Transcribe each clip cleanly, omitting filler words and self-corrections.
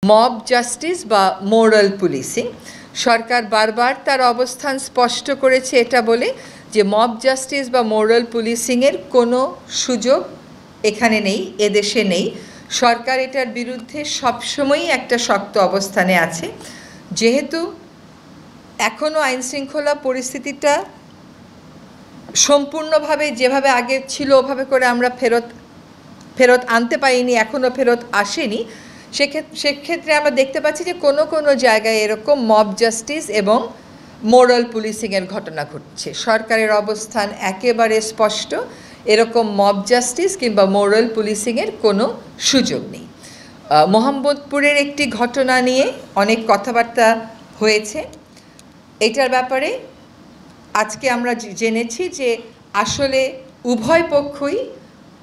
Mob justice বা moral policing সরকার বারবার তার অবস্থান স্পষ্ট করেছে এটা বলে যে মব জাস্টিস বা মোরাল পুলিশিংয়ের কোনো সুযোগ এখানে নেই, এদেশে নেই। সরকার এটার বিরুদ্ধে সবসময়ই একটা শক্ত অবস্থানে আছে। যেহেতু এখনও আইনশৃঙ্খলা পরিস্থিতিটা সম্পূর্ণভাবে যেভাবে আগে ছিল ওভাবে করে আমরা ফেরত আনতে পারিনি, এখনও ফেরত আসেনি। সেক্ষেত্রে আমরা দেখতে পাচ্ছি যে কোনো জায়গায় এরকম মব জাস্টিস এবং মোরাল পুলিশিংয়ের ঘটনা ঘটছে। সরকারের অবস্থান একেবারে স্পষ্ট, এরকম মব জাস্টিস কিংবা মোরাল পুলিশিংয়ের কোনো সুযোগ নেই। মোহাম্মদপুরের একটি ঘটনা নিয়ে অনেক কথাবার্তা হয়েছে। এটার ব্যাপারে আজকে আমরা জেনেছি যে আসলে উভয় পক্ষই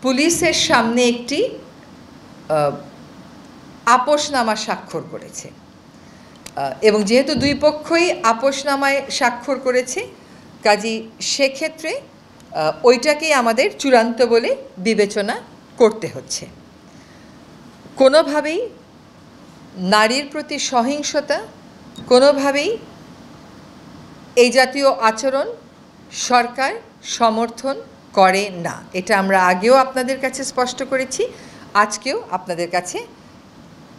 পুলিশের সামনে একটি আপোসনামা স্বাক্ষর করেছে এবং যেহেতু দুই পক্ষই আপোসনামায় স্বাক্ষর করেছে, কাজেই সেক্ষেত্রে ওইটাকেই আমাদের চূড়ান্ত বলে বিবেচনা করতে হচ্ছে। কোনোভাবেই নারীর প্রতি সহিংসতা, কোনোভাবেই এই জাতীয় আচরণ সরকার সমর্থন করে না। এটা আমরা আগেও আপনাদের কাছে স্পষ্ট করেছি, আজকেও আপনাদের কাছে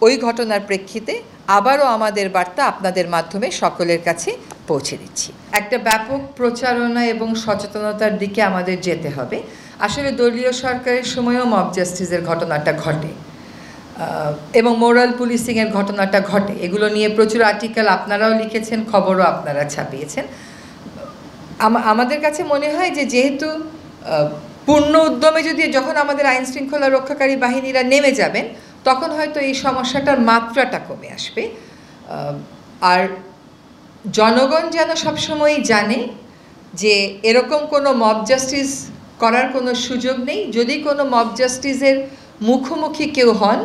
ওই ঘটনার প্রেক্ষিতে আবারও আমাদের বার্তা আপনাদের মাধ্যমে সকলের কাছে পৌঁছে দিচ্ছি। একটা ব্যাপক প্রচারণা এবং সচেতনতার দিকে আমাদের যেতে হবে। আসলে দলীয় সরকারের সময়ও মব জাস্টিসের ঘটনাটা ঘটে এবং মোরাল পুলিশিংয়ের ঘটনাটা ঘটে। এগুলো নিয়ে প্রচুর আর্টিকেল আপনারাও লিখেছেন, খবরও আপনারা ছাপিয়েছেন। আমাদের কাছে মনে হয় যে যেহেতু পূর্ণ উদ্যমে যখন আমাদের আইন শৃঙ্খলা রক্ষাকারী বাহিনীরা নেমে যাবেন তখন হয়তো এই সমস্যাটার মাত্রাটা কমে আসবে। আর জনগণ যেন সবসময়ই জানে যে এরকম কোনো মব জাস্টিস করার কোনো সুযোগ নেই। যদি কোনো মব জাস্টিসের মুখোমুখি কেউ হন,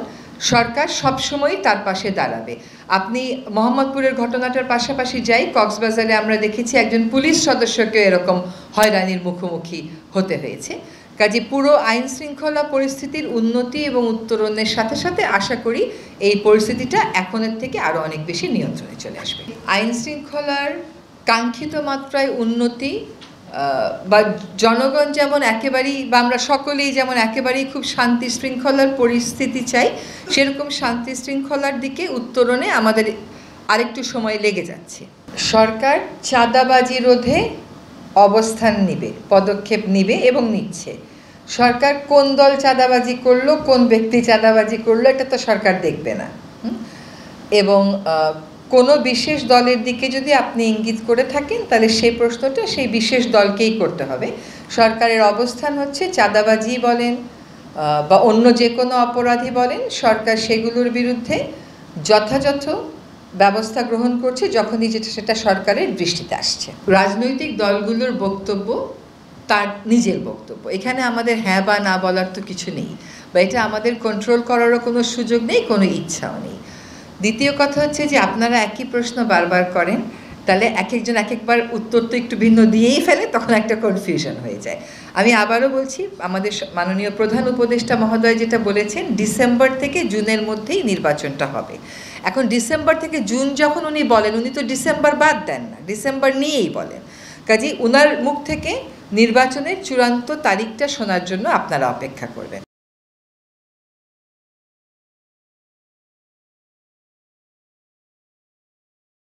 সরকার সবসময়ই তার পাশে দাঁড়াবে। আপনি মোহাম্মদপুরের ঘটনাটার পাশাপাশি যাই, কক্সবাজারে আমরা দেখেছি একজন পুলিশ সদস্যকেও এরকম হয়রানির মুখোমুখি হতে হয়েছে। কাজে পুরো আইন শৃঙ্খলা পরিস্থিতির উন্নতি এবং উত্তরণের সাথে সাথে আশা করি এই পরিস্থিতিটা এখনের থেকে আরও অনেক বেশি নিয়ন্ত্রণে চলে আসবে। আইন শৃঙ্খলার কাঙ্ক্ষিত মাত্রায় উন্নতি বা জনগণ যেমন একেবারেই বা আমরা সকলেই যেমন একেবারেই খুব শান্তি শৃঙ্খলার পরিস্থিতি চাই, সেরকম শান্তি শৃঙ্খলার দিকে উত্তরণে আমাদের আরেকটু সময় লেগে যাচ্ছে। সরকার চাঁদাবাজি রোধে অবস্থান নিবে, পদক্ষেপ নিবে এবং নিচ্ছে। সরকার কোন দল চাঁদাবাজি করলো, কোন ব্যক্তি চাঁদাবাজি করলো, এটা তো সরকার দেখবে না। এবং কোনো বিশেষ দলের দিকে যদি আপনি ইঙ্গিত করে থাকেন তাহলে সেই প্রশ্নটা সেই বিশেষ দলকেই করতে হবে। সরকারের অবস্থান হচ্ছে চাঁদাবাজি বলেন বা অন্য যে কোনো অপরাধী বলেন, সরকার সেগুলোর বিরুদ্ধে যথাযথ ব্যবস্থা গ্রহণ করছে যখনই সেটা সরকারের দৃষ্টিতে আসছে। রাজনৈতিক দলগুলোর বক্তব্য তার নিজের বক্তব্য, এখানে আমাদের হ্যাঁ বা না বলার তো কিছু নেই, বা এটা আমাদের কন্ট্রোল করারও কোনো সুযোগ নেই, কোনো ইচ্ছাও নেই। দ্বিতীয় কথা হচ্ছে যে আপনারা একই প্রশ্ন বারবার করেন, তাহলে একজন একবার উত্তর তো একটু ভিন্ন দিয়েই ফেলে, তখন একটা কনফিউশন হয়ে যায়। আমি আবারও বলছি, আমাদের মাননীয় প্রধান উপদেষ্টা মহোদয় যেটা বলেছেন, ডিসেম্বর থেকে জুনের মধ্যেই নির্বাচনটা হবে। এখন ডিসেম্বর থেকে জুন যখন উনি বলেন, উনি তো ডিসেম্বর বাদ দেন না, ডিসেম্বর নিয়েই বলেন। কাজেই উনার মুখ থেকে নির্বাচনের চূড়ান্ত তারিখটা শোনার জন্য আপনারা অপেক্ষা করবেন।